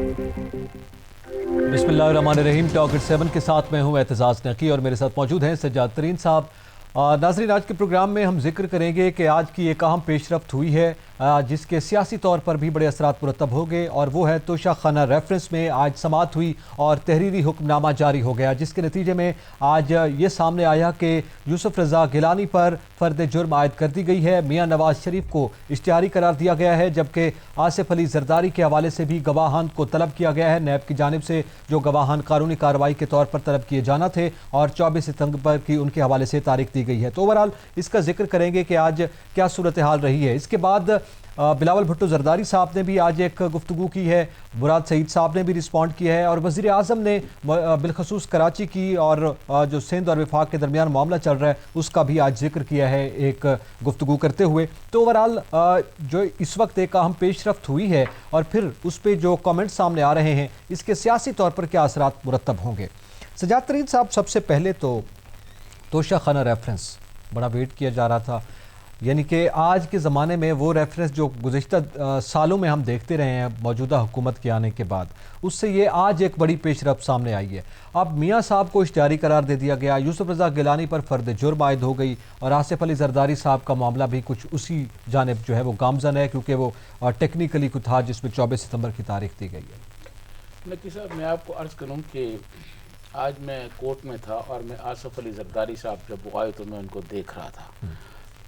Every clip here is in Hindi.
बिस्मिल्लाहिर्रहमानिर्रहीम। टॉक एट 7 के साथ मैं हूं एतजाज़ नकी और मेरे साथ मौजूद हैं सज्जाद तरीन साहब। नाज़रीन, आज के प्रोग्राम में हम जिक्र करेंगे कि आज की एक अहम पेशरफ्त हुई है जिसके सियासी तौर पर भी बड़े असरात मुरतब हो गए, और वो है तोशा खाना रेफरेंस में आज समाअत हुई और तहरीरी हुक्मनामा जारी हो गया, जिसके नतीजे में आज ये सामने आया कि यूसुफ रज़ा गिलानी पर फ़र्द जुर्म आयद कर दी गई है। मियाँ नवाज शरीफ को इश्तिहारी करार दिया गया है, जबकि आसिफ अली जरदारी के हवाले से भी गवाहान को तलब किया गया है नैब की जानिब से, जो गवाहान कानूनी कार्रवाई के तौर पर तलब किए जाना थे, और 24 सितंबर की उनके हवाले से तारीख दी गई है। तो ओवरऑल इसका जिक्र करेंगे कि आज क्या सूरत हाल रही है। इसके बाद बिलावल भुट्टो जरदारी साहब ने भी आज एक गुफ्तगू की है, मुराद सईद साहब ने भी रिस्पॉन्ड किया है, और वज़ीर आज़म ने बिलखसूस कराची की और जो सिंध और वफाक के दरमियान मामला चल रहा है उसका भी आज जिक्र किया है एक गुफ्तगू करते हुए। तो ओवरऑल जो इस वक्त एक अहम पेशरफ्त हुई है और फिर उस पर जो कमेंट सामने आ रहे हैं, इसके सियासी तौर पर क्या असरात मुरतब होंगे। सज्जाद तरीन साहब, सबसे पहले तो तोशा खाना रेफरेंस बड़ा वेट किया जा रहा था, यानी कि आज के ज़माने में वो रेफरेंस जो गुज़िश्ता सालों में हम देखते रहे हैं मौजूदा हुकूमत के आने के बाद, उससे ये आज एक बड़ी पेशरफ्त सामने आई है। अब मियाँ साहब को इश्तिहारी करार दे दिया गया, यूसुफ रज़ा गिलानी पर फ़र्द जुर्म आयद हो गई, और आसिफ अली जरदारी साहब का मामला भी कुछ उसी जानिब जो है वो गामजन है, क्योंकि वो टेक्निकली कुछ था जिसमें 24 सितंबर की तारीख दी गई है। नकी साहब, मैं आपको अर्ज़ करूँ कि आज मैं कोर्ट में था और मैं आसिफ अली जरदारी साहब जब वो आए तो मैं उनको देख रहा था।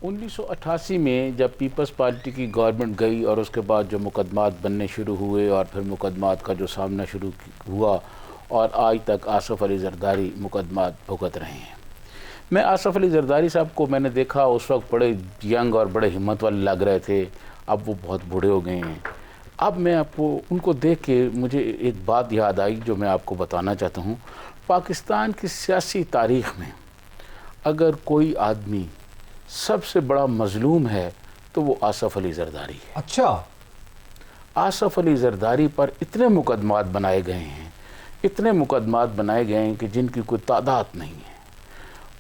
1988 में जब पीपल्स पार्टी की गवर्नमेंट गई और उसके बाद जो मुकदमात बनने शुरू हुए और फिर मुकदमात का जो सामना शुरू हुआ, और आज तक आसिफ अली जरदारी मुकदमात भुगत रहे हैं। मैं आसिफ अली जरदारी साहब को मैंने देखा, उस वक्त बड़े यंग और बड़े हिम्मत वाले लग रहे थे, अब वो बहुत बूढ़े हो गए हैं। अब मैं आपको उनको देख के मुझे एक बात याद आई जो मैं आपको बताना चाहता हूँ। पाकिस्तान की सियासी तारीख़ में अगर कोई आदमी सबसे बड़ा मजलूम है तो वो आसिफ अली जरदारी है। अच्छा, आसिफ अली जरदारी पर इतने मुकदमात बनाए गए हैं, इतने मुकदमात बनाए गए हैं कि जिनकी कोई तादाद नहीं है,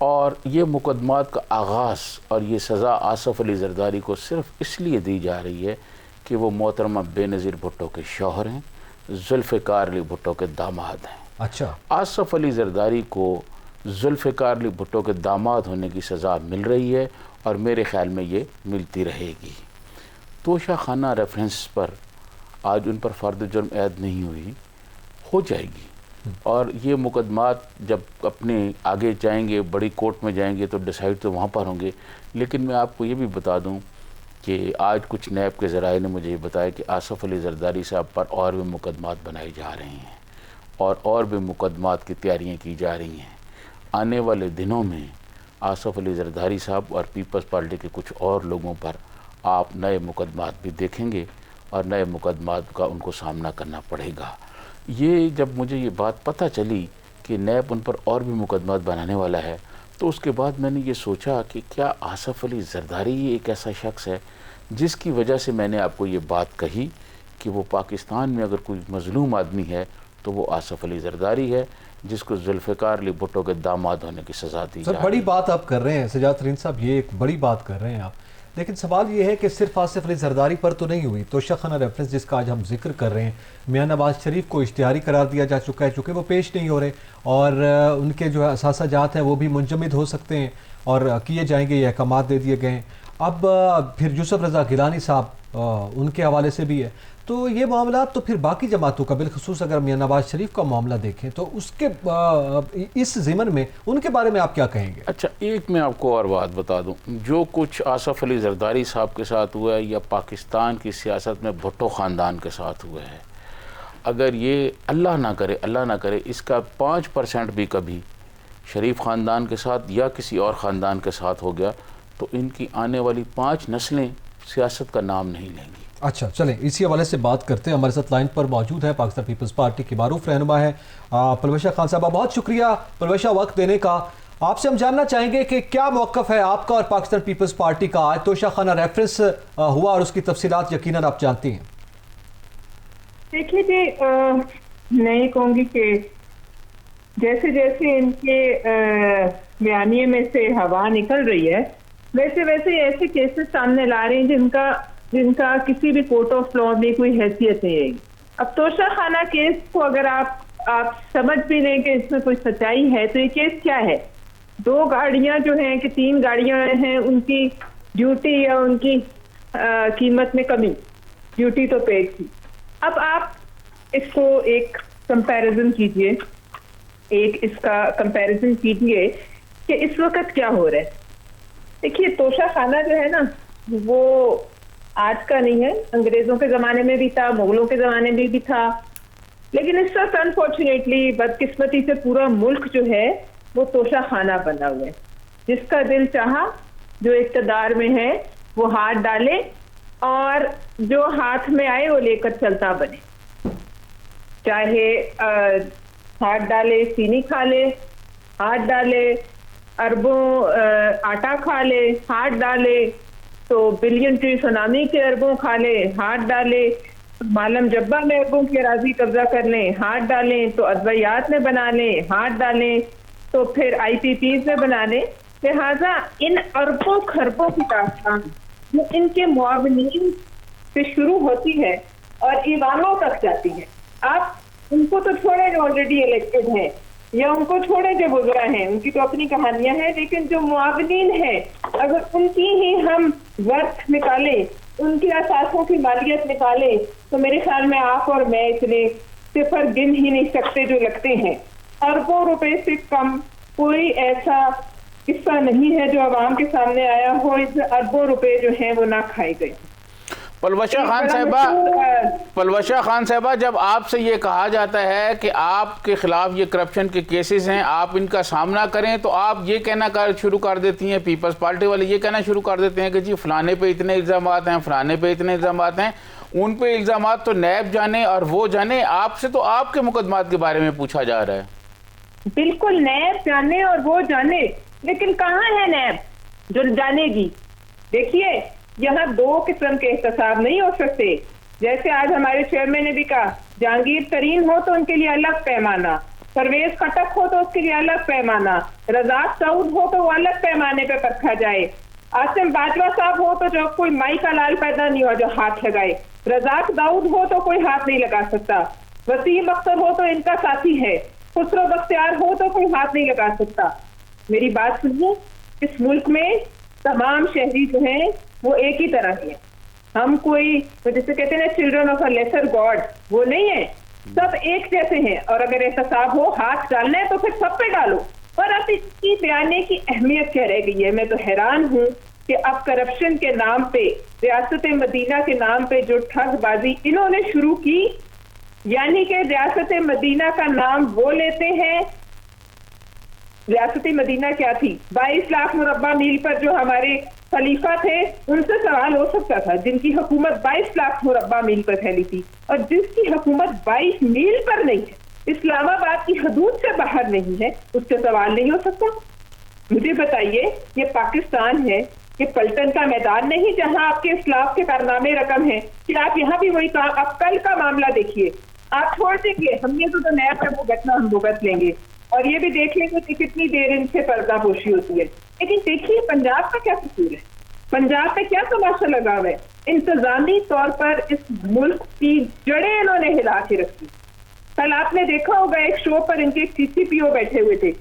और ये मुकदमात का आगाज़ और ये सज़ा आसिफ अली जरदारी को सिर्फ इसलिए दी जा रही है कि वो मोहतरमा बेनज़ीर भुट्टो के शौहर हैं, जुल्फ़िकार अली भुट्टो के दामाद हैं। अच्छा, आसिफ अली जरदारी को जुल्फ़िकार अली भुट्टो के दामाद होने की सज़ा मिल रही है और मेरे ख़्याल में ये मिलती रहेगी। तोशा खाना रेफरेंस पर आज उन पर फ़र्द जुर्म ऐद नहीं हुई, हो जाएगी, और ये मुकदमात जब अपने आगे जाएंगे, बड़ी कोर्ट में जाएंगे तो डिसाइड तो वहाँ पर होंगे। लेकिन मैं आपको ये भी बता दूँ कि आज कुछ नैब के ज़राए ने मुझे ये बताया कि आसिफ अली जरदारी साहब पर और भी मुकदमात बनाए जा रहे हैं और भी मुकदमात की तैयारियाँ की जा रही हैं। आने वाले दिनों में आसिफ अली जरदारी साहब और पीपल्स पार्टी के कुछ और लोगों पर आप नए मुकदमात भी देखेंगे और नए मुकदमात का उनको सामना करना पड़ेगा। ये जब मुझे ये बात पता चली कि नैब उन पर और भी मुकदमात बनाने वाला है, तो उसके बाद मैंने ये सोचा कि क्या आसिफ अली जरदारी ही एक ऐसा शख्स है जिसकी वजह से मैंने आपको ये बात कही कि वो पाकिस्तान में अगर कोई मजलूम आदमी है तो वो आसिफ अली जरदारी है, जिसको जुल्फ़िकार अली भुट्टो के दामाद होने की सज़ा दी जाए। बड़ी बात आप कर रहे हैं सज्जाद तरीन साहब, ये एक बड़ी बात कर रहे हैं आप, लेकिन सवाल ये है कि सिर्फ आसिफ अली जरदारी पर तो नहीं हुई। तोशा खाना रेफरेंस जिसका आज हम जिक्र कर रहे हैं, मियाँ नवाज शरीफ को इश्तिहारी करार दिया जा चुका है, चूँकि वो पेश नहीं हो रहे, और उनके जो असासा जात हैं वो भी मुंजमद हो सकते हैं और किए जाएंगे, ये अहकामात दे दिए गए हैं। अब फिर यूसुफ रज़ा गिलानी साहब उनके हवाले से भी है, तो ये मामला तो फिर बाकी जमातों का, बिलखसूस अगर मियाँ नवाज शरीफ का मामला देखें तो उसके इस ज़िमन में उनके बारे में आप क्या कहेंगे? अच्छा, एक मैं आपको और बात बता दूं, जो कुछ आसिफ अली जरदारी साहब के साथ हुआ है या पाकिस्तान की सियासत में भुट्टो ख़ानदान के साथ हुआ है, अगर ये अल्लाह ना करे इसका 5% भी कभी शरीफ ख़ानदान के साथ या किसी और ख़ानदान के साथ हो गया तो इनकी आने वाली 5 नस्लें सियासत का नाम नहीं लेंगी। अच्छा, चलें इसी हवाले से बात करते हैं। हमारे साथ लाइन पर मौजूद है पाकिस्तान पीपल्स पार्टी की मारूफ रहनुमा है पलवशा खान साहबा। बहुत शुक्रिया पलवशा वक्त देने का। आपसे हम जानना चाहेंगे कि क्या मौक़िफ़ है आपका और पाकिस्तान पीपल्स पार्टी का। आज तोशा खाना रेफरेंस हुआ और उसकी तफसीलात यकीनन आप जानती हैं। देखिए जी, मैं ये कहूँगी कि जैसे जैसे इनके बयानिए में से हवा निकल रही है, वैसे वैसे ऐसे केसेस सामने ला रहे हैं जिनका किसी भी कोर्ट ऑफ लॉ में कोई हैसियत नहीं है। अब तोशा खाना केस को अगर आप समझ भी लें कि इसमें कोई सच्चाई है, तो ये केस क्या है? 2 गाड़ियां जो हैं कि 3 गाड़ियां हैं, उनकी ड्यूटी या उनकी कीमत में कमी, ड्यूटी तो पेड थी। अब आप इसको एक कंपैरिजन कीजिए, इसका कंपैरिजन कीजिए कि इस वक्त क्या हो रहा है। देखिए, तोशा खाना जो है ना, वो आज का नहीं है, अंग्रेजों के जमाने में भी था, मुगलों के जमाने में भी था, लेकिन इस वक्त अनफॉर्चुनेटली, बदकिस्मती से पूरा मुल्क जो है वो तोशा खाना बना हुआ है। जिसका दिल चाहा, जो इक़्तिदार में है, वो हाथ डाले और जो हाथ में आए वो लेकर चलता बने। चाहे हाथ डाले चीनी खा ले, हाथ डाले अरबों आटा खा ले, हाथ डाले तो बिलियन ट्री सुनामी के अरबों खा ले, हाथ डाले मालम जब्बा में अरबों की अराजी कब्जा कर लें, हाथ डालें तो अद्वैयात में बना लें, हाथ डालें तो फिर IPPs में बना लें। लिहाजा इन अरबों खरबों की दास्तान जो इनके मुआवनीन से शुरू होती है और ईवानों तक जाती है। आप उनको तो छोड़े जो ऑलरेडी इलेक्टेड हैं, या उनको छोड़े जो गुजरा हैं, उनकी तो अपनी कहानियां हैं, लेकिन जो मुआवनीन हैं, अगर उनकी ही हम वर्थ निकालें, उनकी असासों की मालियत निकालें, तो मेरे ख्याल में आप और मैं इतने सिफर गिन ही नहीं सकते जो लगते हैं। अरबों रुपए से कम कोई ऐसा किस्सा नहीं है जो आवाम के सामने आया हो, इस अरबों रुपए जो हैं वो ना खाए गए। पलवशा खान साहिबा, जब आपसे ये कहा जाता है कि आपके खिलाफ ये करप्शन के केसेस हैं, आप इनका सामना करें, तो आप ये कहना शुरू कर देती हैं, पीपल्स पार्टी वाले ये कहना शुरू कर देते हैं कि जी फलाने पे इतने इल्ज़ामात हैं, फलाने पे इतने इल्ज़ामात हैं। उन पे इल्ज़ामात तो नैब जाने और वो जाने, आपसे तो आपके मुकदमात के बारे में पूछा जा रहा है। बिल्कुल, नैब जाने और वो जाने, लेकिन कहाँ है नैब जो जानेगी? देखिए, यहाँ 2 किस्म के एहतसाब नहीं हो सकते। जैसे आज हमारे चेयरमैन ने भी कहा, जहांगीर तरीन हो तो उनके लिए अलग पैमाना, परवेज खटक हो तो उसके लिए अलग पैमाना, रज़ाक दाऊद हो तो वो अलग पैमाने पे परखा जाए, आसिम बाजवा साहब हो तो जो कोई माई का लाल पैदा नहीं हो जो हाथ लगाए, रज़ाक दाऊद हो तो कोई हाथ नहीं लगा सकता, वसीम अख्तर हो तो इनका साथी है, खुसरो बख्तियार हो तो कोई हाथ नहीं लगा सकता। मेरी बात सुनिए, इस मुल्क में तमाम शहरी जो हैं वो एक ही तरह के हैं। हम कोई जैसे कहते हैं children of a lesser God, वो नहीं है, सब एक जैसे हैं। और अगर एहतसाब हो, हाथ डालना है तो फिर सब पे डालो। और अब इसकी बयाने की अहमियत क्या रह गई है? मैं तो हैरान हूँ कि अब करप्शन के नाम पे, रियासत मदीना के नाम पे जो ठगबाजी इन्होंने शुरू की, यानी कि रियासत मदीना का नाम वो लेते हैं। रियासत मदीना क्या थी? 22 लाख मुरब्बा मील पर जो हमारे खलीफा थे, उनसे सवाल हो सकता था, जिनकी हुकूमत 22 लाख मुरब्बा मील पर फैली थी, और जिसकी हुकूमत 22 मील पर नहीं है, इस्लामाबाद की हदूद से बाहर नहीं है, उससे सवाल नहीं हो सकता। मुझे बताइए, ये पाकिस्तान है, ये पलटन का मैदान नहीं जहां आपके इस्लाफ के कारनामे रकम है कि आप यहाँ भी वही काम। अब कल का मामला देखिए, आप छोड़ देंगे, हमने तो नया पर भुगतना हम भुगत लेंगे, और ये भी देख लेंगे कि कितनी देर इनसे पर्दापोशी होती है। लेकिन देखिए, पंजाब का क्या कसूर है? पंजाब में क्या तमाशा लगा हुआ है? इंतजामी तौर पर इस मुल्क की जड़ें इन्होंने हिला के रखी। कल आपने देखा होगा एक शो पर इनके CCPO बैठे हुए थे,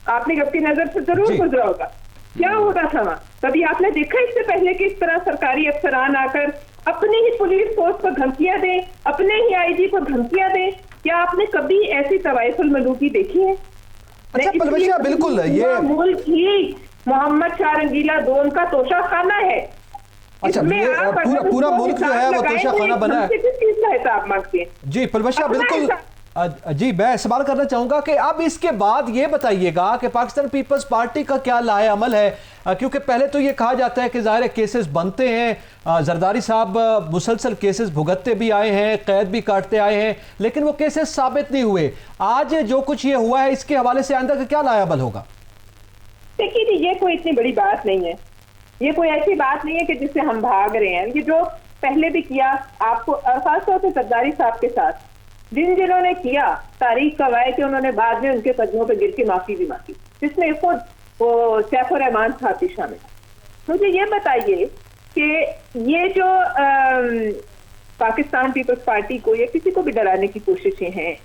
आपने कभी नजर से जरूर गुजरा होगा। क्या होता था वहां? कभी आपने देखा इससे पहले कि इस तरह सरकारी अफसरान आकर अपनी ही पुलिस फोर्स को धमकियां दें, अपने ही IG को धमकियां दें? क्या आपने कभी ऐसी तवाइफुल मलूकी देखी है? अच्छा पलवशा, बिल्कुल ये मुल्क ही मोहम्मद शाह रंगीला II का तोशा खाना है। अच्छा, पूरा मुल्क जो है वो तोशा खाना बना है। किस चीज का हिसाब मांगते हैं? जी पलवशा, बिल्कुल। जी, मैं सवाल करना चाहूंगा कि अब इसके बाद ये बताइएगा कि पाकिस्तान पीपल्स पार्टी का क्या लाए अमल है, क्योंकि पहले तो ये कहा जाता है कि ज़ाहिर केसेस बनते हैं, जरदारी साहब मुसलसल केसेस भुगतते भी आए हैं, कैद भी काटते आए हैं, लेकिन वो केसेस साबित नहीं हुए। आज जो कुछ ये हुआ है, इसके हवाले से आइंदा का क्या लाए अमल होगा? देखिए, ये कोई इतनी बड़ी बात नहीं है, ये कोई ऐसी बात नहीं है कि जिससे हम भाग रहे हैं। ये जो पहले भी किया, आपको खासतौर से जरदारी साहब के साथ जिन्होंने किया, तारीख का वाय कि उन्होंने बाद में उनके कदमों पर गिर के माफी भी मांगी, जिसमें खुद वो सैफ रहमान साहब भी शामिल। मुझे ये बताइए कि ये जो पाकिस्तान पीपल्स पार्टी को या किसी को भी डराने की कोशिशें हैं।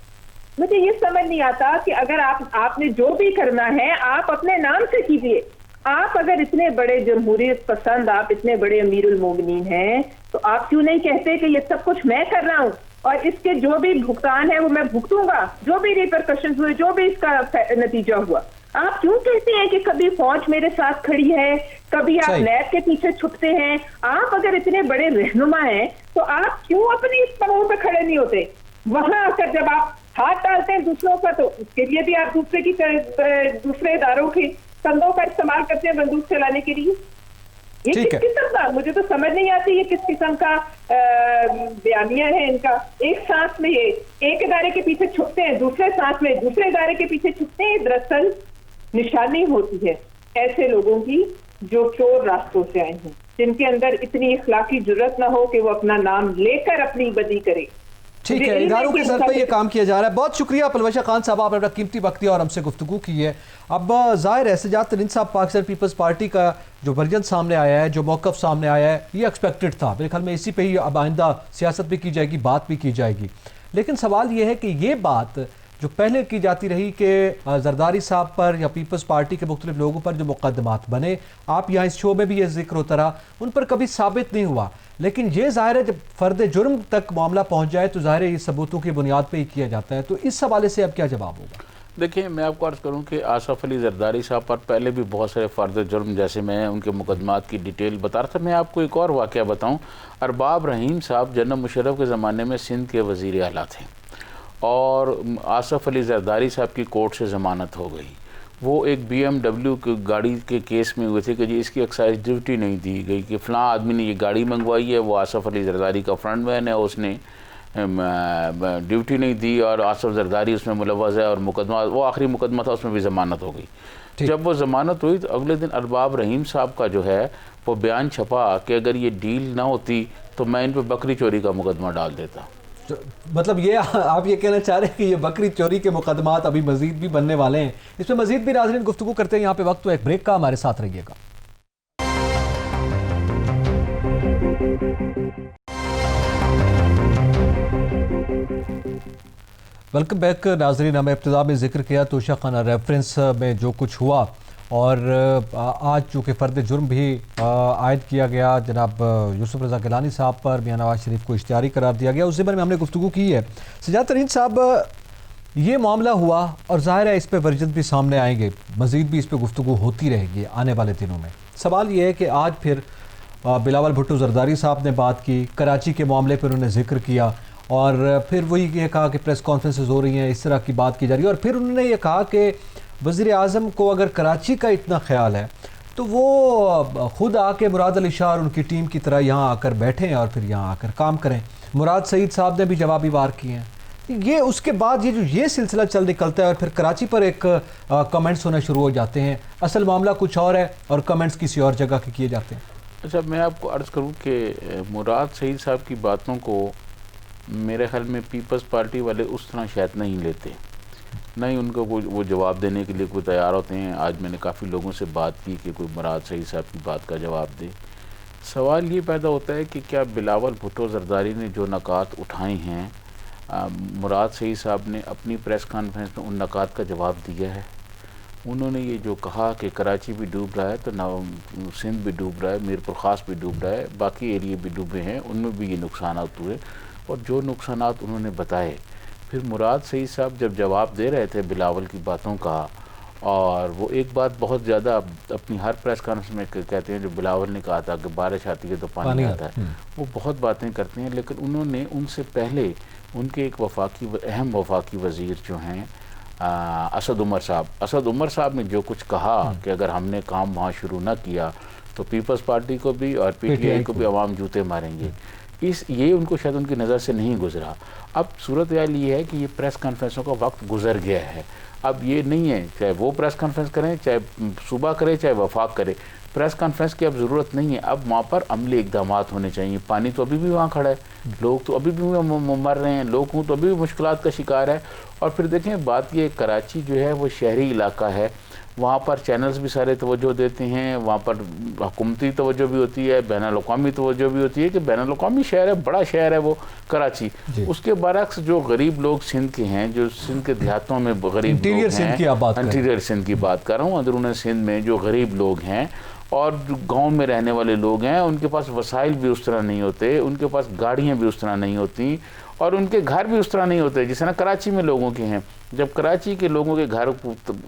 मुझे ये समझ नहीं आता कि अगर आपने जो भी करना है आप अपने नाम से कीजिए। आप अगर इतने बड़े जमहूरियत पसंद, आप इतने बड़े अमीरुल मोमिनीन हैं, तो आप क्यों नहीं कहते कि ये सब कुछ मैं कर रहा हूँ और इसके जो भी भुगतान है वो मैं भुगतूंगा, जो भी रिपरकशंस हुए, जो भी इसका नतीजा हुआ। आप क्यों कहते हैं कि कभी फौज मेरे साथ खड़ी है, कभी आप लैब के पीछे छुपते हैं? आप अगर इतने बड़े रहनुमा हैं तो आप क्यों अपनी इस पड़ाव पे खड़े नहीं होते? वहां आकर जब आप हाथ डालते हैं दूसरों पर, तो उसके लिए भी आप दूसरे इदारों के कंधों का इस्तेमाल करते हैं बंदूक चलाने के लिए। ये किस किस्म का, मुझे तो समझ नहीं आती ये किस किस्म का बयानिया है इनका। एक सांस में ये एक इदारे के पीछे छुपते हैं, दूसरे सांस में दूसरे इदारे के पीछे छुपते हैं। दरअसल निशानी होती है ऐसे लोगों की जो चोर रास्तों से आए हैं, जिनके अंदर इतनी इखलाकी जुर्रत ना हो कि वो अपना नाम लेकर अपनी बदी करे। ठीक है, इदारों के सर पे ये काम किया जा रहा है। बहुत शुक्रिया पलवशा खान साहब, आपने अपना कीमती वक्त दिया और हमसे गुफ्तगू की है। अब जाहिर है सजाद तरीन साहब, पाकिस्तान पीपल्स पार्टी का जो वर्जन सामने आया है, जो मौक़िफ़ सामने आया है, ये एक्सपेक्टेड था। मेरे ख्याल में इसी पे ही अब आइंदा सियासत भी की जाएगी, बात भी की जाएगी। लेकिन सवाल ये है कि ये बात जो पहले की जाती रही कि जरदारी साहब पर या पीपल्स पार्टी के मुख्तलिफ लोगों पर जो मुकदमात बने, आप यहाँ इस शो में भी ये जिक्र होता रहा, उन पर कभी साबित नहीं हुआ। लेकिन ये ज़ाहिर है जब फ़र्द जुर्म तक मामला पहुँच जाए तो ज़ाहिर है ये सबूतों की बुनियाद पर ही किया जाता है। तो इस हवाले से अब क्या जवाब होगा? देखिए, मैं आपको अर्ज़ करूं कि आसफ़ अली जरदारी साहब पर पहले भी बहुत सारे फ़र्द जुर्म, जैसे मैं उनके मुकदमात की डिटेल बता रहा था। मैं आपको एक और वाक़या बताऊं। अरबाब रहीम साहब जनरल मुशर्रफ के ज़माने में सिंध के वज़ीर आला थे और आसफ़ अली जरदारी साहब की कोर्ट से ज़मानत हो गई। वो एक BMW की गाड़ी के केस में हुए थे कि जी इसकी एक्साइज ड्यूटी नहीं दी गई, कि फ़लाँ आदमी ने ये गाड़ी मंगवाई है, वो आसफ़ अली जरदारी का फ्रंट मैन है, उसने ड्यूटी नहीं दी और आसफ़ जरदारी उसमें मुलव्वज़ है और मुकदमा, वो आखिरी मुकदमा था, उसमें भी ज़मानत हो गई। जब वो ज़मानत हुई तो अगले दिन अरबाब रहीम साहब का जो है वो बयान छपा कि अगर ये डील ना होती तो मैं इन पर बकरी चोरी का मुकदमा डाल देता। मतलब ये आप ये कहना चाह रहे हैं कि ये बकरी चोरी के मुकदमात अभी मजीद भी बनने वाले हैं? इस पर मजीद भी नाज़रीन गुफ्तगू करते हैं। यहाँ पे वक्त तो एक ब्रेक का, हमारे साथ रहिएगा। वेलकम बैक नाज़रीन। हमें इब्तिदा में जिक्र किया तोशा खाना रेफरेंस में जो कुछ हुआ और आज चूँकि फ़र्द जुर्म भी आयद किया गया जनाब यूसुफ रज़ा गिलानी साहब पर, मियां नवाज शरीफ को इश्तिहारी करार दिया गया, उस ज़िम्मे में हमने गुफ्तगू की है। सजाद तरीन साहब, ये मामला हुआ और ज़ाहिर है इस पर वर्जन भी सामने आएंगे, मज़ीद भी इस पर गुफ्तगू होती रहेगी आने वाले दिनों में। सवाल ये है कि आज फिर बिलावल भुट्टो जरदारी साहब ने बात की, कराची के मामले पर उन्होंने जिक्र किया और फिर वही ये कहा कि प्रेस कॉन्फ्रेंसेस हो रही हैं, इस तरह की बात की जा रही है। और फिर उन्होंने ये कहा कि वज़ीर आज़म को अगर कराची का इतना ख्याल है तो वो ख़ुद आके मुराद अली शाह और उनकी टीम की तरह यहाँ आकर बैठें और फिर यहाँ आकर काम करें। मुराद सईद साहब ने भी जवाबी वार किए हैं। ये उसके बाद ये सिलसिला चल निकलता है और फिर कराची पर एक कमेंट्स होना शुरू हो जाते हैं। असल मामला कुछ और है और कमेंट्स किसी और जगह के किए जाते हैं। अच्छा, मैं आपको अर्ज़ करूँ कि मुराद सईद साहब की बातों को मेरे ख्याल में पीपल्स पार्टी वाले उस तरह शायद नहीं लेते, नहीं उनको वो जवाब देने के लिए कोई तैयार होते हैं। आज मैंने काफ़ी लोगों से बात की कि कोई मुराद सईद साहब की बात का जवाब दे। सवाल ये पैदा होता है कि क्या बिलावल भुट्टो जरदारी ने जो नकात उठाए हैं, मुराद सईद साहब ने अपनी प्रेस कॉन्फ्रेंस में उन नकात का जवाब दिया है? उन्होंने ये जो कहा कि कराची भी डूब रहा है तो ना सिंध भी डूब रहा है, मीरपुर ख़ास भी डूब रहा है, बाकी एरिए भी डूबे हैं, उनमें भी ये नुकसान हुए और जो नुकसान उन्होंने बताए, फिर मुराद सईद साहब जब जवाब दे रहे थे बिलावल की बातों का, और वो एक बात बहुत ज़्यादा अपनी हर प्रेस कॉन्फ्रेंस में कहते हैं, जो बिलावल ने कहा था कि बारिश आती है तो पानी आता है, वो बहुत बातें करते हैं। लेकिन उन्होंने उनसे पहले उनके एक अहम वफाकी वज़ीर जो हैं असद उमर साहब ने जो कुछ कहा कि अगर हमने काम वहाँ शुरू न किया तो पीपल्स पार्टी को भी और PTI को भी अवाम जूते मारेंगे, ये उनको शायद उनकी नज़र से नहीं गुजरा। अब सूरत हाल ये है कि ये प्रेस कॉन्फ्रेंसों का वक्त गुजर गया है। अब ये नहीं है चाहे वो प्रेस कॉन्फ्रेंस करें, चाहे सूबा करे, चाहे वफाक करे, प्रेस कॉन्फ्रेंस की अब ज़रूरत नहीं है। अब वहाँ पर अमली इक़दाम होने चाहिए। पानी तो अभी भी वहाँ खड़ा है, लोग तो अभी भी मर रहे हैं, लोग तो अभी भी मुश्किलात का शिकार है। और फिर देखें, बात ये कराची जो है वो शहरी इलाका है, वहाँ पर चैनल्स भी सारे तवज्जो देते हैं, वहाँ पर हुकूमती तवज्जो भी होती है, बैनुल-अक़वामी तवज्जो भी होती है कि बैनुल-अक़वामी शहर है, बड़ा शहर है वो कराची। उसके बरअक्स जो गरीब लोग सिंध के हैं, जो सिंध के देहातों में गरीब लोग हैं, इंटीरियर सिंध की बात कर रहा हूँ, अंदरून सिंध में जो गरीब लोग हैं और जो गांव में रहने वाले लोग हैं, उनके पास वसाइल भी उस तरह नहीं होते, उनके पास गाड़ियाँ भी उस तरह नहीं होती और उनके घर भी उस तरह नहीं होते जिस तरह कराची में लोगों के हैं। जब कराची के लोगों के घर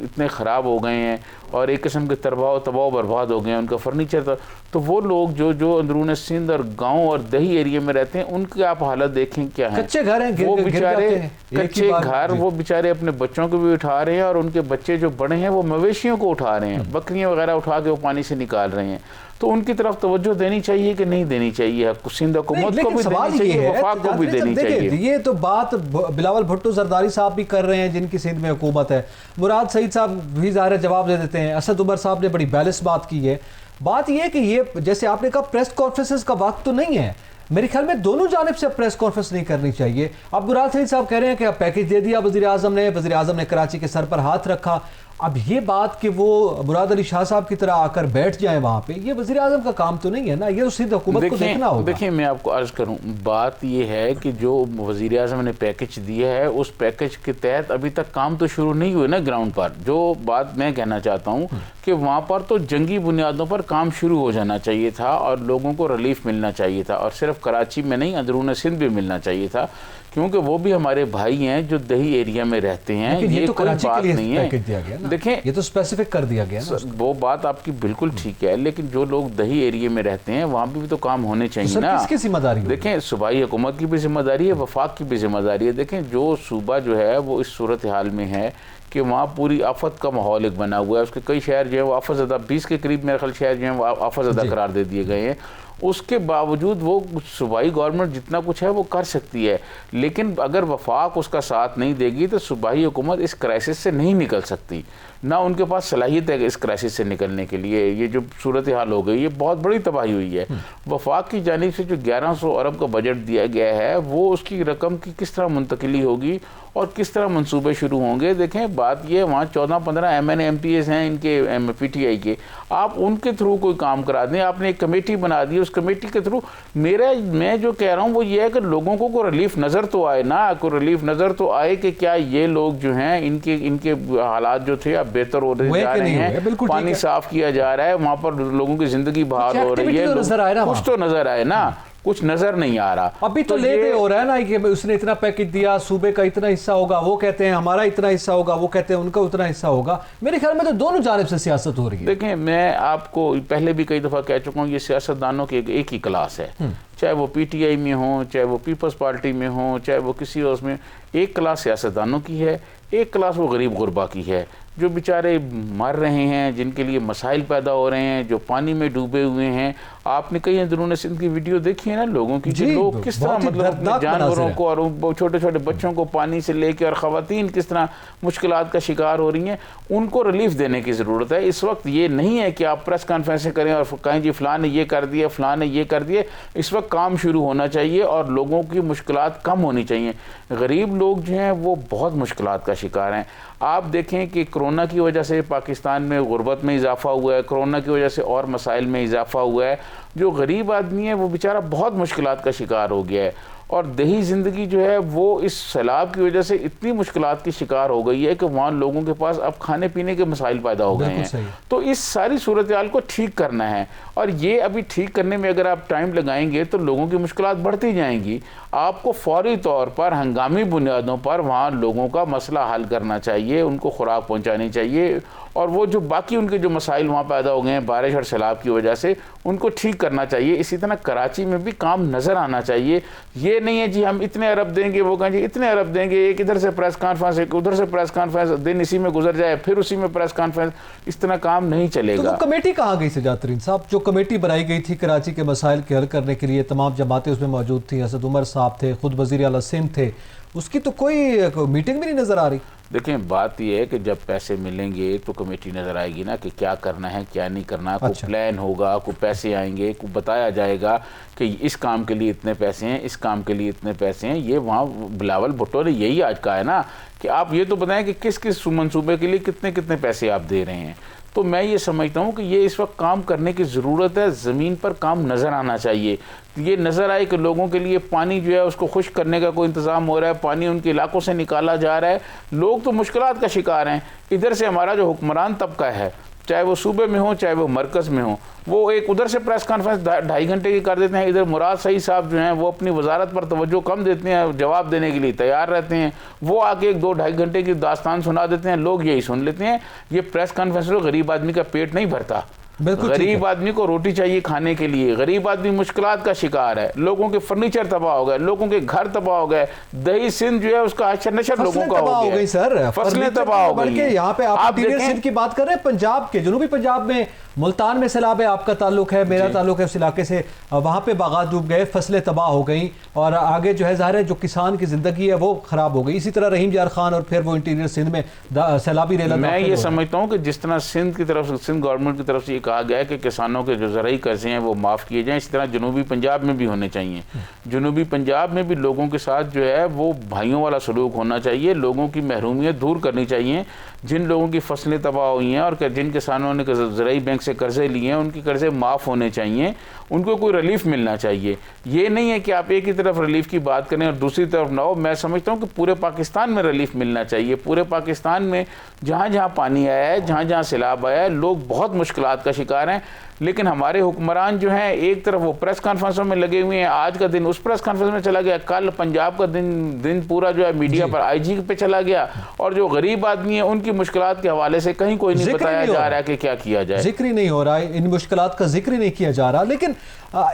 इतने ख़राब हो गए हैं और एक किस्म के तबाह बर्बाद हो गए हैं, उनका फर्नीचर, तो वो लोग जो अंदरून सिंध और गांव और दही एरिया में रहते हैं, उनकी आप हालत देखें क्या है। कच्चे घर हैं, वो बेचारे कच्चे घर, वो बेचारे अपने बच्चों को भी उठा रहे हैं और उनके बच्चे जो बड़े हैं वो मवेशियों को उठा रहे हैं, बकरियां वगैरह उठा के वो पानी से निकाल रहे हैं। तो उनकी तरफ तवज्जो देनी चाहिए कि नहीं देनी चाहिए, सिंध हुकूमत को भी देनी चाहिए, वफाक को भी देनी चाहिए। ये तो बात बिलावल भुट्टो जरदारी साहब भी कर रहे हैं जिनकी सिंध में हुकूमत है, मुराद सईद साहब भी ज़ाहिर जवाब दे देते हैं, असद उमर साहब ने बड़ी बैलेंस बात की है। बात यह है कि ये जैसे आपने कहा प्रेस कॉन्फ्रेंसेस का वक्त तो नहीं है, मेरे ख्याल में दोनों जानिब से प्रेस कॉन्फ्रेंस नहीं करनी चाहिए। अब मुराद सईद साहब कह रहे हैं कि अब पैकेज दे दिया वज़ीर आज़म ने कराची के सर पर हाथ रखा। अब ये बात कि वो मुराद अली शाह साहब की तरह आकर बैठ जाए वहाँ पे, ये वज़ीर आज़म का काम तो नहीं है ना, ये तो सिंध हुकूमत को देखना होगा। देखिए मैं आपको अर्ज़ करूँ, बात ये है कि जो वज़ीर आज़म ने पैकेज दिया है उस पैकेज के तहत अभी तक काम तो शुरू नहीं हुए ना ग्राउंड पर। जो बात मैं कहना चाहता हूँ कि वहाँ पर तो जंगी बुनियादों पर काम शुरू हो जाना चाहिए था और लोगों को रिलीफ मिलना चाहिए था, और सिर्फ कराची में नहीं अंदरून सिंध भी मिलना चाहिए था, क्योंकि वो भी हमारे भाई हैं जो दही एरिया में रहते हैं। ये तो कोई बात नहीं है, देखें ये तो स्पेसिफिक कर दिया गया ना। वो बात आपकी बिल्कुल ठीक है, लेकिन जो लोग दही एरिया में रहते हैं वहाँ भी तो काम होने चाहिए ना। किसकी जिम्मेदारी? देखें सूबाई हुकूमत की भी जिम्मेदारी है, वफाक की भी जिम्मेदारी है। देखें जो सूबा जो है वो इस सूरत हाल में है कि वहाँ पूरी आफत का माहौल एक बना हुआ है, उसके कई शहर जो है वो आफत ज़दा 20 के करीब मेरे ख्याल शहर जो है वो आफत ज़दा करार दे दिए गए हैं। उसके बावजूद वो सूबाई गवर्नमेंट जितना कुछ है वो कर सकती है, लेकिन अगर वफाक उसका साथ नहीं देगी तो सूबाई हुकूमत इस क्राइसिस से नहीं निकल सकती, ना उनके पास सलाहियत है इस क्राइसिस से निकलने के लिए। ये जो सूरत हाल हो गई, ये बहुत बड़ी तबाही हुई है। वफाक की जानिब से जो 1100 अरब का बजट दिया गया है वो उसकी रकम की किस तरह मुंतकिली होगी और किस तरह मंसूबे शुरू होंगे। देखें बात ये, वहाँ 14-15 MN MPs हैं इनके PTI के, आप उनके थ्रू कोई काम करा दें। आपने एक कमेटी बना दी, उस कमेटी के थ्रू मैं जो कह रहा हूँ वो ये है कि लोगों को रिलीफ नज़र तो आए ना, कोई रिलीफ नज़र तो आए कि क्या ये लोग जो हैं इनके हालात जो थे अब बेहतर हो रहे जा रहे हैं, पानी साफ किया जा रहा है, वहाँ पर लोगों की जिंदगी बहाल हो रही है, कुछ तो नजर आए ना, कुछ नजर नहीं आ रहा। अभी तो ले हो रहा है ना कि उसने इतना पैकेज दिया, सूबे का इतना हिस्सा होगा, वो कहते हैं हमारा इतना हिस्सा होगा, वो कहते हैं उनका उतना हिस्सा होगा। मेरे ख्याल में तो दोनों जानिब से सियासत हो रही है। देखें मैं आपको पहले भी कई दफ़ा कह चुका हूँ, ये सियासतदानों की एक ही क्लास है, चाहे वो PTI में हो, चाहे वो पीपल्स पार्टी में हो, चाहे वो किसी और में। एक क्लास सियासतदानों की है, एक क्लास वो गरीब गुरबा की है, जो बेचारे मर रहे हैं, जिनके लिए मसाइल पैदा हो रहे हैं, जो पानी में डूबे हुए हैं। आपने कई अंदरून सिंध की वीडियो देखी है ना लोगों की, जो लोग किस तरह मतलब अपने जानवरों को और छोटे छोटे बच्चों को पानी से लेके और ख़वातीन किस तरह मुश्किलात का शिकार हो रही हैं। उनको रिलीफ देने की ज़रूरत है। इस वक्त ये नहीं है कि आप प्रेस कॉन्फ्रेंसें करें और कहें जी फ़लाँ ने ये कर दिया, फ़लाँ ने ये कर दिए। इस वक्त काम शुरू होना चाहिए और लोगों की मुश्किलात कम होनी चाहिए। गरीब लोग जो हैं वो बहुत मुश्किलात का शिकार हैं। आप देखें कि कोरोना की वजह से पाकिस्तान में गुर्बत में इजाफा हुआ है, कोरोना की वजह से और मसाइल में इजाफा हुआ है। जो गरीब आदमी है वो बेचारा बहुत मुश्किलात का शिकार हो गया है, और दही ज़िंदगी जो है वो इस सैलाब की वजह से इतनी मुश्किलात की शिकार हो गई है कि वहाँ लोगों के पास अब खाने पीने के मसाइल पैदा हो गए हैं। तो इस सारी सूरत हाल को ठीक करना है, और ये अभी ठीक करने में अगर आप टाइम लगाएंगे तो लोगों की मुश्किलात बढ़ती जाएंगी। आपको फौरी तौर पर हंगामी बुनियादों पर वहाँ लोगों का मसला हल करना चाहिए, उनको खुराक पहुँचानी चाहिए, और वो जो बाकी उनके जो मसाइल वहाँ पैदा हो गए हैं बारिश और सैलाब की वजह से, उनको ठीक करना चाहिए। इसी तरह कराची में भी काम नज़र आना चाहिए। ये नहीं है जी हम इतने अरब देंगे, वो कहें जी इतने अरब देंगे, एक इधर से प्रेस कॉन्फ्रेंस, एक उधर से प्रेस कॉन्फ्रेंस, दिन इसी में गुजर जाए, फिर उसी में प्रेस कॉन्फ्रेंस। इस तरह काम नहीं चलेगा। तो कमेटी कहाँ गई सजाद तरीन साहब? जो कमेटी बनाई गई थी कराची के मसाइल के हल करने के लिए, तमाम जमातें उसमें मौजूद थी, असद उमर साहब थे, खुद वज़ीर आला सिंध थे, उसकी तो कोई मीटिंग भी नहीं नजर आ रही। देखें, बात यह है कि जब पैसे मिलेंगे तो कमेटी नज़र आएगी ना कि क्या करना है क्या नहीं करना। अच्छा। कोई प्लान होगा, कोई पैसे आएंगे, कोई बताया जाएगा कि इस काम के लिए इतने पैसे हैं, इस काम के लिए इतने पैसे हैं। ये वहाँ बिलावल भुट्टो ने यही आज कहा है ना कि आप ये तो बताएं कि किस किस मंसूबे के लिए कितने कितने पैसे आप दे रहे हैं। तो मैं ये समझता हूँ कि ये इस वक्त काम करने की ज़रूरत है, ज़मीन पर काम नज़र आना चाहिए। ये नज़र आए कि लोगों के लिए पानी जो है उसको खुश करने का कोई इंतज़ाम हो रहा है, पानी उनके इलाकों से निकाला जा रहा है। लोग तो मुश्किलात का शिकार हैं। इधर से हमारा जो हुक्मरान तबका है, चाहे वो सूबे में हो चाहे वो मरकज़ में हो, वो एक उधर से प्रेस कॉन्फ्रेंस 2.5 घंटे की कर देते हैं, इधर मुराद सईद साहब जो हैं वो अपनी वजारत पर तवज्जो कम देते हैं, जवाब देने के लिए तैयार रहते हैं। वो आके 2-2.5 घंटे की दास्तान सुना देते हैं, लोग यही सुन लेते हैं। ये प्रेस कॉन्फ्रेंस में गरीब आदमी का पेट नहीं भरता। गरीब आदमी को रोटी चाहिए खाने के लिए। गरीब आदमी मुश्किलात का शिकार है, लोगों के फर्नीचर तबाह हो गए, लोगों के घर तबाह हो गए, दही सिंध जो है उसका अशर नशर लोगों का हो गया, सर फसलें तबाह हो गई। यहाँ पे आप इंटीरियर सिंध की बात कर रहे हैं, पंजाब के जनूबी पंजाब में मुल्तान में सैलाब है, आपका ताल्लुक है, मेरा ताल्लुक है उस इलाके से। वहाँ पे बागात डूब गए, फसलें तबाह हो गई और आगे जो है ज़ाहिर है जो किसान की ज़िंदगी है वो ख़राब हो गई। इसी तरह रहीम यार खान और फिर वो इंटीरियर सिंध में सैलाबी रेला। मैं ये समझता हूँ कि जिस तरह सिंध की तरफ से, सिंध गवर्नमेंट की तरफ से ये कहा गया है कि किसानों के जो ज़राई कर्जे हैं वो माफ़ किए जाएँ, इसी तरह जनूबी पंजाब में भी होने चाहिए। जनूबी पंजाब में भी लोगों के साथ जो है वो भाइयों वाला सलूक होना चाहिए, लोगों की महरूमियत दूर करनी चाहिए। जिन लोगों की फसलें तबाह हुई हैं और जिन किसानों ने ज़राई बैंक से कर्जे लिए हैं उनके कर्जे माफ़ होने चाहिए, उनको कोई रिलीफ मिलना चाहिए। ये नहीं है कि आप एक ही तरफ रिलीफ की बात करें और दूसरी तरफ ना हो। मैं समझता हूँ कि पूरे पाकिस्तान में रिलीफ मिलना चाहिए। पूरे पाकिस्तान में जहाँ जहाँ पानी आया है, जहाँ जहाँ सैलाब आया है, लोग बहुत मुश्किलात का शिकार हैं। लेकिन हमारे हुक्मरान जो हैं एक तरफ वो प्रेस कॉन्फ्रेंसों में लगे हुए हैं, आज का दिन उस प्रेस कॉन्फ्रेंस में चला गया, कल पंजाब का दिन पूरा जो है मीडिया पर IG पे चला गया, और जो गरीब आदमी है उनकी मुश्किलात के हवाले से कहीं कोई नहीं बताया जा रहा है कि क्या किया जाए। जिक्र ही नहीं हो रहा है, इन मुश्किलात का जिक्र ही नहीं किया जा रहा। लेकिन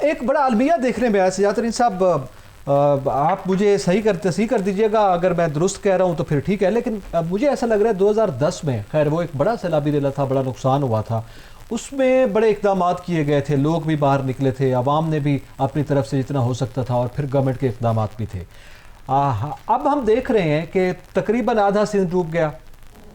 एक बड़ा अलमिया देखने में आया सजाद तरीन साहब, आप मुझे सही कर दीजिएगा अगर मैं दुरुस्त कह रहा हूं तो फिर ठीक है। लेकिन मुझे ऐसा लग रहा है 2010 में, खैर वो एक बड़ा सैलाबी रेला था, बड़ा नुकसान हुआ था, उसमें बड़े इक़दामात किए गए थे, लोग भी बाहर निकले थे, आवाम ने भी अपनी तरफ से जितना हो सकता था, और फिर गवर्नमेंट के इक़दामात भी थे। अब हम देख रहे हैं कि तकरीबन आधा सिंध डूब गया,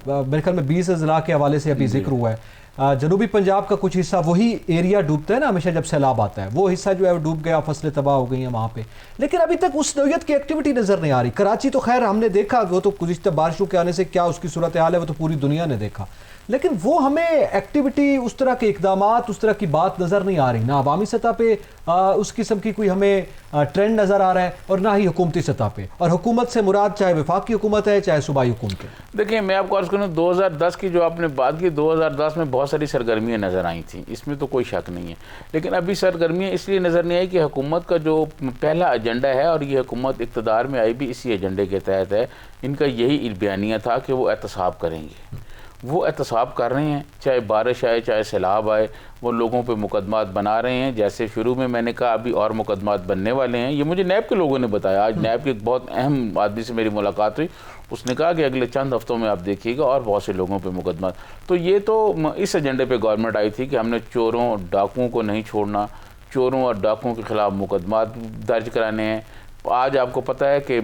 मेरे ख्याल में 20 अजला के हवाले से अभी जिक्र हुआ है। जनूबी पंजाब का कुछ हिस्सा, वही एरिया डूबता है ना हमेशा जब सैलाब आता है, वो हिस्सा जो है वो डूब गया, फसलें तबाह हो गई हैं वहाँ पे। लेकिन अभी तक उस नौयत की एक्टिविटी नज़र नहीं आ रही। कराची तो खैर हमने देखा, वो तो गुज़िश्ता बारिशों के आने से क्या उसकी सूरत हाल है वो तो पूरी दुनिया ने देखा, लेकिन वो हमें एक्टिविटी, उस तरह के इक़दामात, उस तरह की बात नज़र नहीं आ रही। ना अवामी सतह पे उस किस्म की कोई हमें ट्रेंड नज़र आ रहा है और ना ही हुकूमती सतह पे। और हुकूमत से मुराद चाहे वफाकी हुकूमत है चाहे सूबाई हुकूमत है। देखिए, मैं आपको अर्ज़ करूँ 2010 की जो आपने बात की, 2010 में बहुत सारी सरगर्मियाँ नज़र आई थी, इसमें तो कोई शक नहीं है। लेकिन अभी सरगर्मियाँ इसलिए नज़र नहीं आई कि हुकूमत का जो पहला एजेंडा है, और ये हुकूमत इक़्तिदार में आई भी इसी एजेंडे के तहत है, इनका यही बयानिया था कि वो एहतसाब करेंगे। वो एहतसाब कर रहे हैं, चाहे बारिश आए चाहे सैलाब आए, वो लोगों पे मुकदमात बना रहे हैं। जैसे शुरू में मैंने कहा अभी और मुकदमात बनने वाले हैं, ये मुझे नैब के लोगों ने बताया। आज नैब के एक बहुत अहम आदमी से मेरी मुलाकात हुई, उसने कहा कि अगले चंद हफ्तों में आप देखिएगा और बहुत से लोगों पे मुकदमा। तो ये तो इस एजेंडे पे गवर्नमेंट आई थी कि हमने चोरों डाकुओं को नहीं छोड़ना, चोरों और डाकुओं के ख़िलाफ़ मुकदमात दर्ज कराने हैं। आज आपको पता है कि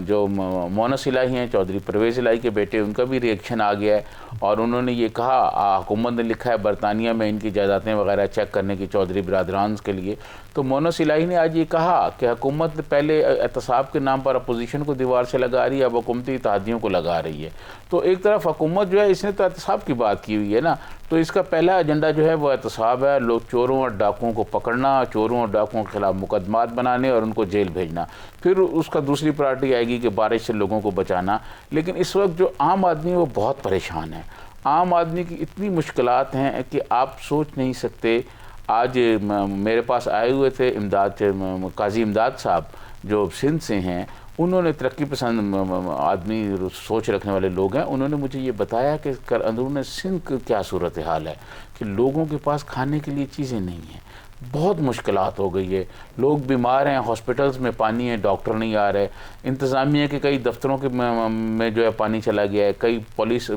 जो मोनस इलाही हैं, चौधरी परवेज़ इलाही के बेटे, उनका भी रिएक्शन आ गया है और उन्होंने ये कहा, हुकूमत ने लिखा है बरतानिया में इनकी जायदादें वगैरह चेक करने की चौधरी बिरादरान के लिए। तो मोनस इलाही ने आज ये कहा कि हुकूमत पहले एहतसाब के नाम पर अपोजिशन को दीवार से लगा रही है, अब हुकूमती इत्तेहादियों को लगा रही है। तो एक तरफ हुकूमत जो है इसने तो एहतसाब की बात की हुई है ना, तो इसका पहला एजेंडा जो है वो एहतसाब है, लोग चोरों और डाकुओं को पकड़ना, चोरों और डाकुओं के खिलाफ मुकदमात बनाने और उनको जेल भेजना। फिर उसका दूसरी प्रायोरिटी आएगी कि बारिश से लोगों को बचाना। लेकिन इस वक्त जो आम आदमी है वो बहुत परेशान है। आम आदमी की इतनी मुश्किलात हैं कि आप सोच नहीं सकते। आज मेरे पास आए हुए थे काजी इमदाद साहब जो सिंध से हैं, उन्होंने तरक्की पसंद आदमी सोच रखने वाले लोग हैं। उन्होंने मुझे ये बताया कि अंदरून सिंध की क्या सूरत हाल है कि लोगों के पास खाने के लिए चीज़ें नहीं हैं, बहुत मुश्किलात हो गई है, लोग बीमार हैं, हॉस्पिटल्स में पानी है, डॉक्टर नहीं आ रहे, इंतज़ामिया के कई दफ्तरों के में जो है पानी चला गया है, कई पुलिस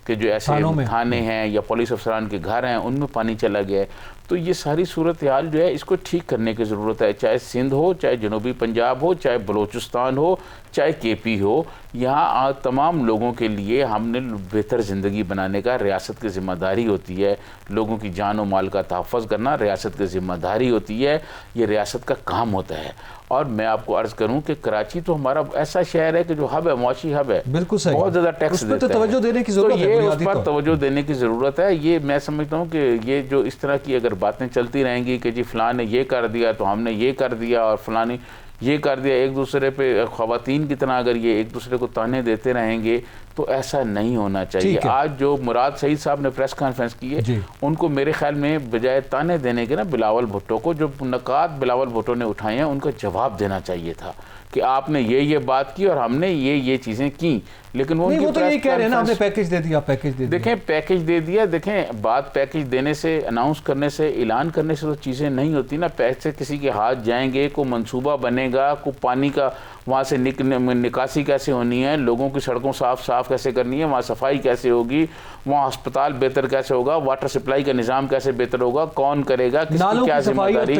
कि जो ऐसे थाने हैं या पुलिस अफसरान के घर हैं उनमें पानी चला गया है। तो ये सारी सूरत हाल जो है इसको ठीक करने की ज़रूरत है, चाहे सिंध हो, चाहे जनूबी पंजाब हो, चाहे बलूचिस्तान हो, चाहे केपी हो। यहाँ तमाम लोगों के लिए हमने बेहतर ज़िंदगी बनाने का रियासत की ज़िम्मेदारी होती है। लोगों की जान और माल का तहफ़्फ़ुज़ करना रियासत की ज़िम्मेदारी होती है, ये रियासत का काम होता है। और मैं आपको अर्ज़ करूं कि कराची तो हमारा ऐसा शहर है कि जो हब है, मुआशी हब है, बिल्कुल सही, बहुत ज़्यादा टैक्स देता है, तवज्जो देने की ज़रूरत है, उस पर तवज्जो देने की ज़रूरत है। ये मैं समझता हूँ कि ये जो इस तरह की अगर बातें चलती रहेंगी कि जी फ़लाँ ने ये कर दिया तो हमने ये कर दिया और फ़लाँ ने ये कर दिया, एक दूसरे पे ख़वातीन की तरह अगर ये एक दूसरे को ताने देते रहेंगे तो ऐसा नहीं होना चाहिए। आज जो मुराद सईद साहब ने प्रेस कॉन्फ्रेंस की है, उनको मेरे ख्याल में बजाय ताने देने के ना बिलावल भुट्टो को, जो नकात बिलावल भुट्टो ने उठाए हैं, उनका जवाब देना चाहिए था कि आपने ये बात की और हमने ये चीज़ें की। लेकिन वो तो यही कह रहे हैं ना, हमने पैकेज दे दिया, देखें पैकेज दे दिया। देखें बात पैकेज देने से, अनाउंस करने से, ऐलान करने से तो चीज़ें नहीं होती ना। पैसे किसी के हाथ जाएंगे, को मंसूबा बनेगा, को पानी का वहाँ से निकासी कैसे होनी है, लोगों की सड़कों साफ कैसे करनी है, वहाँ सफाई कैसे होगी, वहाँ अस्पताल बेहतर कैसे होगा, वाटर सप्लाई का निज़ाम कैसे बेहतर होगा, कौन करेगा, किसकी क्या जिम्मेदारी,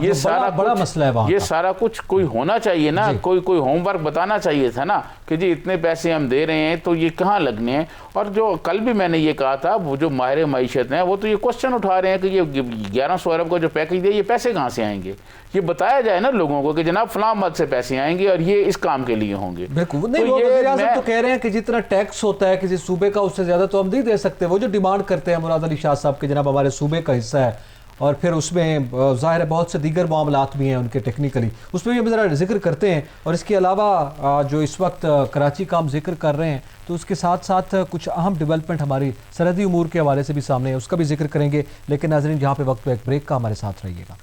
ये सारा बड़ा मसला है वहाँ। ये सारा कुछ कोई होना चाहिए ना, कोई होमवर्क बताना चाहिए था ना कि जी इतने पैसे हम दे रहे हैं तो ये कहाँ लगने हैं। और जो कल भी मैंने ये कहा था, वो जो माहिर मईशत हैं वो तो ये क्वेश्चन उठा रहे हैं कि ये 1100 अरब का जो पैकेज दिया, ये पैसे कहाँ से आएंगे। ये बताया जाए ना लोगों को कि जनाब फलां मद से पैसे आएंगे और ये इस काम के लिए होंगे। बिल्कुल नहीं, वो वज़ीर आज़म तो कह रहे हैं कि जितना टैक्स होता है किसी सूबे का उससे ज़्यादा तो हम नहीं दे सकते। वो जो डिमांड करते हैं मुराद अली शाह साहब के, जनाब हमारे सूबे का हिस्सा है और फिर उसमें ज़ाहिर है बहुत से दीगर मामलात भी हैं उनके टेक्निकली, उसमें भी हम ज़रा जिक्र करते हैं। और इसके अलावा जो इस वक्त कराची का हम जिक्र कर रहे हैं तो उसके साथ साथ कुछ अहम डेवलपमेंट हमारी सरहदी उमूर के हवाले से भी सामने है, उसका भी जिक्र करेंगे। लेकिन नाज़रीन जहाँ पे वक्त एक ब्रेक का, हमारे साथ रहिएगा।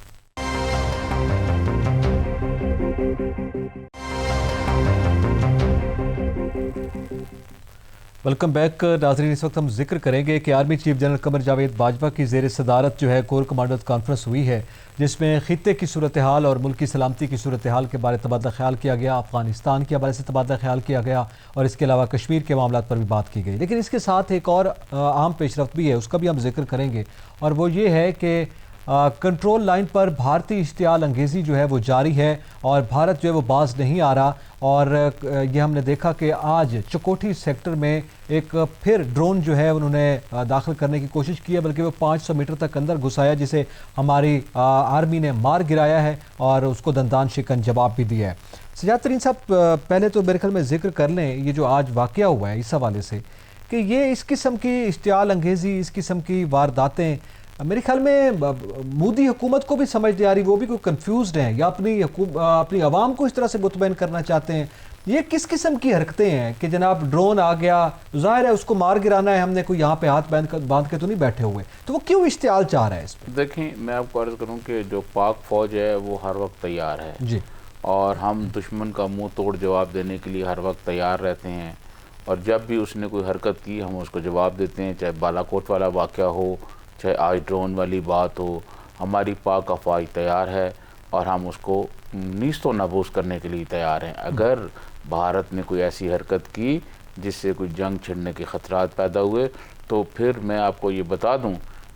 वेलकम बैक नाज़रीन। इस वक्त हम जिक्र करेंगे कि army chief general Qamar Javed Bajwa की ज़ेर सदारत जो है कोर कमांडर्स कॉन्फ्रेंस हुई है, जिसमें खित्ते की सूरत हाल और मुल्क की सलामती की सूरत हाल के बारे तबादला ख्याल किया गया, अफगानिस्तान के हवाले से तबादला ख्याल किया गया और इसके अलावा कश्मीर के मामलों पर भी बात की गई। लेकिन इसके साथ एक और अहम पेशरफ्त भी है, उसका भी हम जिक्र करेंगे और वो ये है कि कंट्रोल लाइन पर भारतीय इश्तियाल अंगेज़ी जो है वो जारी है और भारत जो है वो बाज नहीं आ रहा। और ये हमने देखा कि आज चकोठी सेक्टर में एक फिर ड्रोन जो है उन्होंने दाखिल करने की कोशिश की है, बल्कि वो 500 मीटर तक अंदर घुसाया, जिसे हमारी आर्मी ने मार गिराया है और उसको दंदान शिकन जवाब भी दिया है। सजाद तरीन साहब, पहले तो मेरे ख्याल में जिक्र कर लें ये जो आज वाक़या हुआ है इस हवाले से कि ये इस किस्म की इश्तियाल अंगेज़ी, इस किस्म की वारदातें मेरे ख्याल में मोदी हुकूमत को भी समझ नहीं आ रही, वो भी कोई कंफ्यूज्ड हैं या अपनी आवाम को इस तरह से मुतमईन करना चाहते हैं। ये किस किस्म की हरकतें हैं कि जनाब ड्रोन आ गया, ज़ाहिर है उसको मार गिराना है, हमने कोई यहाँ पे हाथ बांध के तो नहीं बैठे हुए, तो वो क्यों इश्तियाल चाह रहा है इस पर? देखें, मैं आपको अर्ज़ करूँ कि जो पाक फ़ौज है वो हर वक्त तैयार है जी, और हम दुश्मन का मुँह तोड़ जवाब देने के लिए हर वक्त तैयार रहते हैं। और जब भी उसने कोई हरकत की हम उसको जवाब देते हैं, चाहे बालाकोट वाला वाक़या हो, चाहे आज ड्रोन वाली बात हो। हमारी पाक अफवाज तैयार है और हम उसको नीस्तो नबूस करने के लिए तैयार हैं। अगर भारत ने कोई ऐसी हरकत की जिससे कोई जंग छिड़ने के ख़तरात पैदा हुए तो फिर मैं आपको ये बता दूं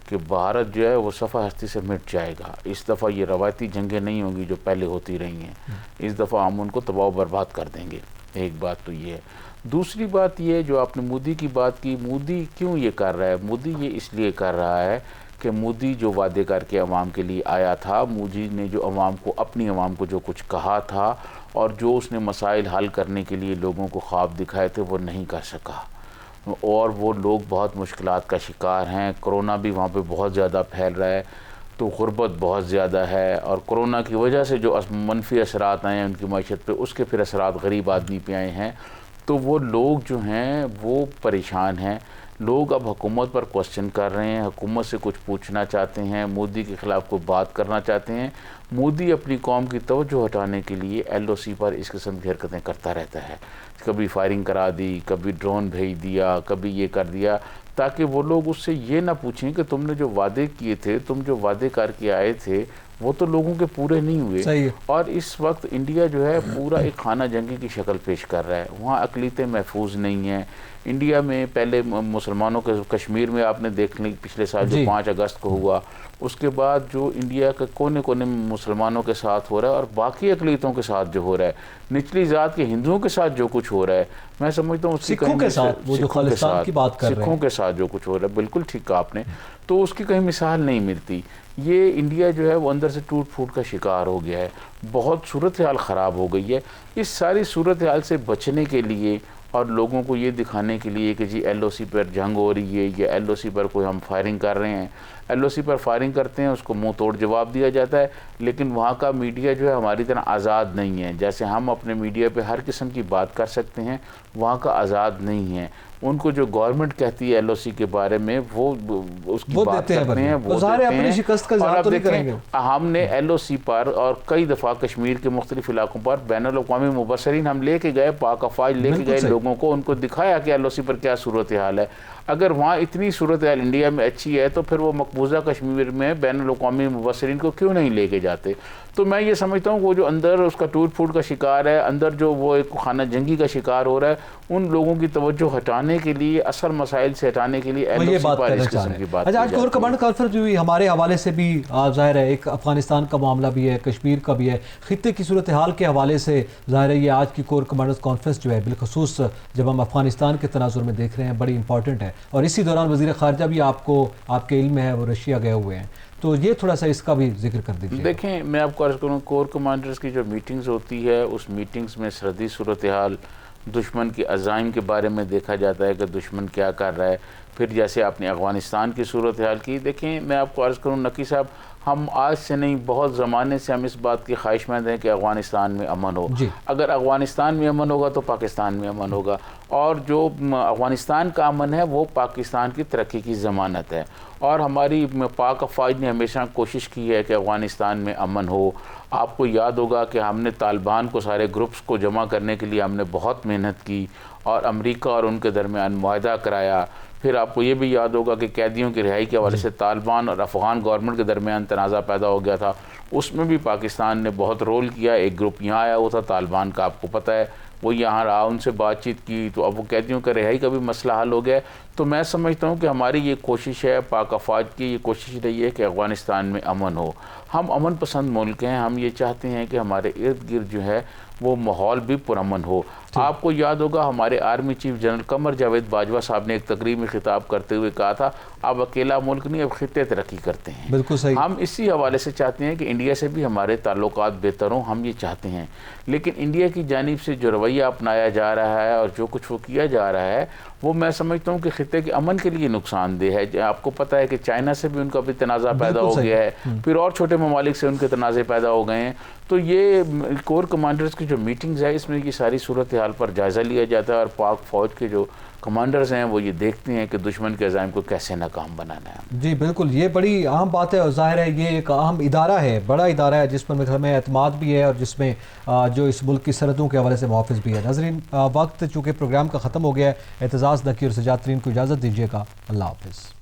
कि भारत जो है वो सफ़ा हस्ती से मिट जाएगा। इस दफ़ा ये रवायती जंगें नहीं होंगी जो पहले होती रही हैं, इस दफ़ा हम उनको तबाह बर्बाद कर देंगे। एक बात तो ये है। दूसरी बात ये जो आपने मोदी की बात की, मोदी क्यों ये कर रहा है? मोदी ये इसलिए कर रहा है कि मोदी जो वादे करके अवाम के लिए आया था, मोदी ने जो अवाम को, अपनी अवाम को जो कुछ कहा था और जो उसने मसाइल हल करने के लिए लोगों को ख्वाब दिखाए थे वो नहीं कर सका, और वो लोग बहुत मुश्किलात का शिकार हैं। कोरोना भी वहाँ पे बहुत ज़्यादा फैल रहा है, तो गुर्बत बहुत ज़्यादा है, और कोरोना की वजह से जो मनफी असरात आए हैं उनकी मईशत पे, उसके फिर असरात गरीब आदमी पे आए हैं। तो वो लोग जो हैं वो परेशान हैं। लोग अब हुकूमत पर क्वेश्चन कर रहे हैं, हुकूमत से कुछ पूछना चाहते हैं, मोदी के ख़िलाफ़ कोई बात करना चाहते हैं। मोदी अपनी कौम की तवज्जो हटाने के लिए LOC पर इस किस्म की हरकतें करता रहता है। कभी फायरिंग करा दी, कभी ड्रोन भेज दिया, कभी ये कर दिया, ताकि वो लोग उससे ये ना पूछें कि तुमने जो वादे किए थे, तुम जो वादे करके आए थे वो तो लोगों के पूरे नहीं हुए। सही है। और इस वक्त इंडिया जो है पूरा एक खाना जंगी की शक्ल पेश कर रहा है। वहाँ अकलीतें महफूज नहीं हैं। इंडिया में पहले मुसलमानों के कश्मीर में आपने देख ली पिछले साल जो 5 अगस्त को हुआ, उसके बाद जो इंडिया के कोने कोने में मुसलमानों के साथ हो रहा है और बाकी अकलीतों के साथ जो हो रहा है, निचली जात के हिंदुओं के साथ जो कुछ हो रहा है, मैं समझता हूँ उसकी सिखों के साथ, वो जो खालिस्तान की बात कर रहे हैं, सिखों के साथ जो कुछ हो रहा है, बिल्कुल ठीक कहा आपने, तो उसकी कहीं मिसाल नहीं मिलती। ये इंडिया जो है वो अंदर से टूट फूट का शिकार हो गया है, बहुत सूरत हाल ख़राब हो गई है। इस सारी सूरत हाल से बचने के लिए और लोगों को ये दिखाने के लिए कि जी LOC पर जंग हो रही है या LOC पर कोई हम फायरिंग कर रहे हैं, LOC पर फायरिंग करते हैं, उसको मुंह तोड़ जवाब दिया जाता है। लेकिन वहाँ का मीडिया जो है हमारी तरह आज़ाद नहीं है। जैसे हम अपने मीडिया पे हर किस्म की बात कर सकते हैं, वहाँ का आज़ाद नहीं है। उनको जो गवर्नमेंट कहती है LOC के बारे में वो उसकी बात करते हैं, वो देते हैं। और अब देखें, हमने LOC पर और कई दफ़ा कश्मीर के मुख्तलिफ इलाकों पर बैनुल-अक़वामी मुबस्सरीन हम लेके गए, पाक अफ़वाज लेके गए लोगों को, उनको दिखाया कि LOC पर क्या सूरत हाल है। अगर वहाँ इतनी सूरत हाल इंडिया में अच्छी है तो फिर वो मकबूजा कश्मीर में बैनुल-अक़वामी मुबस्सरीन को क्यों नहीं लेके जाते। तो मैं ये समझता हूँ वो जो अंदर उसका टूट फूट का शिकार है, अंदर जो वो एक खाना जंगी का शिकार हो रहा है, उन लोगों की तवज्जो हटाने के लिए, असल मसाइल से हटाने के लिए LOC पर इस किस्म की बात। अच्छा, आज कोर कमांडर कॉन्फ्रेंस हुई, हमारे हवाले से भी ज़ाहिर है एक अफगानिस्तान का मामला भी है, कश्मीर का भी है, खित्ते की सूरत हाल के हवाले से ज़ाहिर है ये आज की कोर कमांडर्स कॉन्फ्रेंस जो है बिलखसूस जब हम अफगानिस्तान के तनाजुर में देख रहे हैं बड़ी इंपॉर्टेंट है। और इसी दौरान वज़ीर ख़ारजा भी आपको आपके इल्म में है वो रशिया गए हुए हैं, तो ये थोड़ा सा इसका भी जिक्र कर दीजिए। देखें, मैं आपको अर्ज़ करूँ, कोर कमांडर्स की जो मीटिंग्स होती है उस मीटिंग्स में सरहदी सूरत हाल, दुश्मन के अज़ाइम के बारे में देखा जाता है कि दुश्मन क्या कर रहा है। फिर जैसे आपने अफ़गानिस्तान की सूरत हाल की, देखें मैं आपको अर्ज़ करूँ नकी साहब, हम आज से नहीं बहुत ज़माने से हम इस बात की ख्वाहिशमंद हैं कि अफ़गानिस्तान में अमन हो। अगर अफ़गानिस्तान में अमन होगा तो पाकिस्तान में अमन होगा, और जो अफ़गानिस्तान का अमन है वो पाकिस्तान की तरक्की की ज़मानत है। और हमारी पाक अफ़वाज ने हमेशा कोशिश की है कि अफ़गानिस्तान में अमन हो। आपको याद होगा कि हमने तालिबान को, सारे ग्रुप्स को जमा करने के लिए हमने बहुत मेहनत की और अमेरिका और उनके दरमियान मुआहदा कराया। फिर आपको ये भी याद होगा कि कैदियों की रिहाई के हवाले से तालिबान और अफ़गान गवर्नमेंट के दरमियान तनाज़ा पैदा हो गया था, उसमें भी पाकिस्तान ने बहुत रोल किया। एक ग्रुप यहाँ आया हुआ था तालिबान का, आपको पता है, वो यहाँ रहा, उनसे बातचीत की, तो अब वो कैदियों का रिहाई का भी मसला हल हो गया। तो मैं समझता हूँ कि हमारी ये कोशिश है, पाक अफ़वाज की ये कोशिश रही है कि अफ़गानिस्तान में अमन हो। हम अमन पसंद मुल्क हैं, हम ये चाहते हैं कि हमारे इर्द गिर्द जो है वो माहौल भी पुरअमन हो। आपको याद होगा हमारे army chief general Qamar Javed Bajwa साहब ने एक तकरीर में खिताब करते हुए कहा था, अब अकेला मुल्क नहीं, अब खित्ते तरक्की करते हैं। बिल्कुल सही। हम इसी हवाले से चाहते हैं कि इंडिया से भी हमारे ताल्लुकात बेहतर हों, हम ये चाहते हैं। लेकिन इंडिया की जानिब से जो रवैया अपनाया जा रहा है और जो कुछ वो किया जा रहा है, वो मैं समझता हूँ कि खित्ते के अमन के लिए नुकसानदेह है। आपको पता है कि चाइना से भी उनका भी तनाज़ा पैदा हो गया है, फिर और छोटे ममालिक से उनके तनाज़े पैदा हो गए हैं। तो ये कोर कमांडर्स की जो मीटिंग्स है इसमें ये सारी सूरत हाल पर जायज़ा लिया जाता है और पाक फ़ौज के जो कमांडर्स हैं वो ये देखते हैं कि दुश्मन के अज़ाइम को कैसे नाकाम बनाना है। जी बिल्कुल, ये बड़ी अहम बात है और ज़ाहिर है ये एक अहम इदारा है, बड़ा इदारा है जिस पर मेरे में एतमाद भी है और जिसमें जो इस मुल्क की सरहदों के हवाले से मुहाफ़िज़ भी है। नाज़रीन, वक्त चूँकि प्रोग्राम का ख़त्म हो गया है, एतज़ाज़ नकी और सजाद तरीन को इजाज़त दीजिएगा। अल्लाह हाफ़िज़।